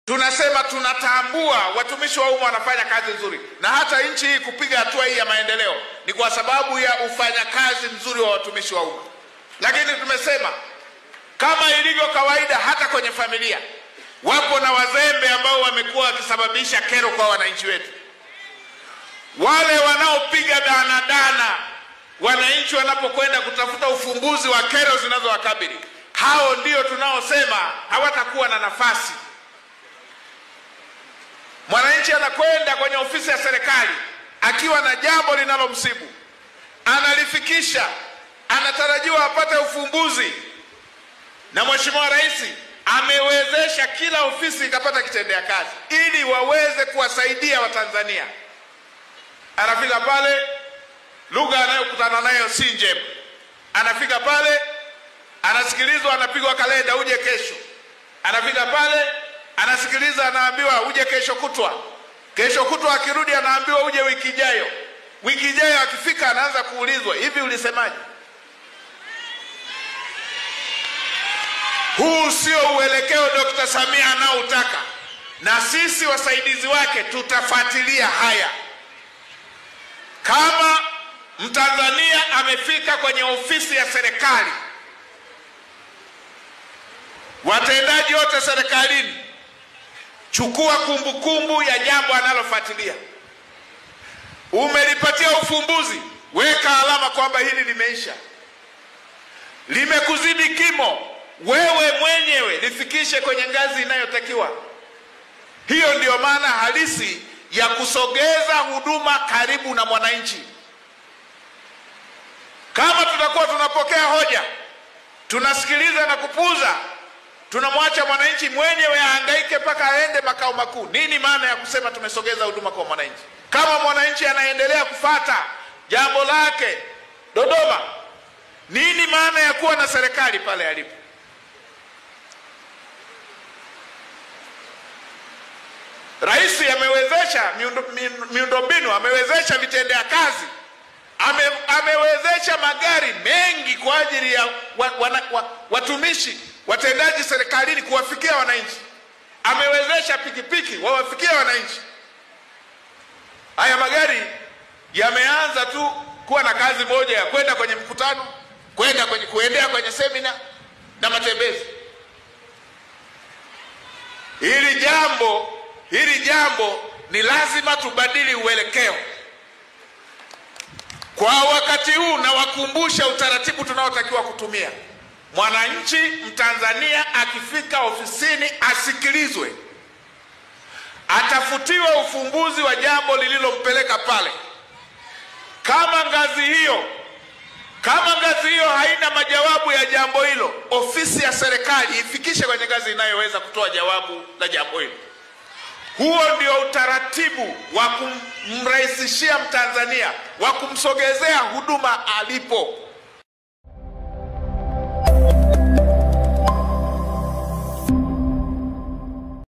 Tunasema tunatambua watumishi wa umma wanafanya kazi nzuri, na hata nchi hii kupiga hatua hii ya maendeleo ni kwa sababu ya ufanyakazi mzuri wa watumishi wa umma. Lakini tumesema kama ilivyo kawaida, hata kwenye familia wapo na wazembe ambao wamekuwa wakisababisha kero kwa wananchi wetu. Wale wanaopiga dana wananchi wanapokwenda kutafuta ufumbuzi wa kero zinazowakabili, hao ndio tunaosema hawatakuwa na nafasi. Mwananchi anakwenda kwenye ofisi ya serikali akiwa na jambo linalomsibu, analifikisha, anatarajiwa apate ufumbuzi, na Mheshimiwa Rais amewezesha kila ofisi ikapata kitendea kazi ili waweze kuwasaidia Watanzania. Anafika pale, lugha anayokutana nayo si njema. Anafika pale, anasikilizwa, anapigwa kalenda, uje kesho. Anafika pale, anasikiliza, anaambiwa uje kesho kutwa. Kesho kutwa akirudi anaambiwa uje wiki ijayo. Wiki ijayo akifika anaanza kuulizwa, hivi ulisemaje? Huu sio uelekeo Dr. Samia anaotaka, na sisi wasaidizi wake tutafuatilia haya. Kama Mtanzania amefika kwenye ofisi ya serikali, watendaji wote serikalini, chukua kumbukumbu ya jambo analofuatilia. Umelipatia ufumbuzi, weka alama kwamba hili limeisha. Limekuzidi kimo, wewe mwenyewe lifikishe kwenye ngazi inayotakiwa. Hiyo ndio maana halisi ya kusogeza huduma karibu na mwananchi. Kama tutakuwa tunapokea hoja, tunasikiliza na kupuuza, tunamwacha mwananchi mwenyewe ahangaike mpaka aende makao makuu. Nini maana ya kusema tumesogeza huduma kwa mwananchi? Kama mwananchi anaendelea kufata jambo lake Dodoma, nini maana ya kuwa na serikali pale alipo? Rais amewezesha miundombinu, amewezesha vitendea kazi, amewezesha magari mengi kwa ajili ya watumishi, watendaji serikalini kuwafikia wananchi. Amewezesha pikipiki wawafikia wananchi. Haya magari yameanza tu kuwa na kazi moja ya kwenda kwenye mkutano, kuendea kwenye semina na matembezi. Hili jambo ni lazima tubadili uelekeo. Kwa wakati huu na wakumbusha utaratibu tunaotakiwa kutumia. Mwananchi Mtanzania akifika ofisini asikilizwe, atafutiwe ufumbuzi wa jambo lililompeleka pale. Kama ngazi hiyo haina majawabu ya jambo hilo, ofisi ya serikali ifikishe kwenye ngazi inayoweza kutoa jawabu la jambo hilo. Huo ndio utaratibu wa kumrahisishia Mtanzania, wa kumsogezea huduma alipo.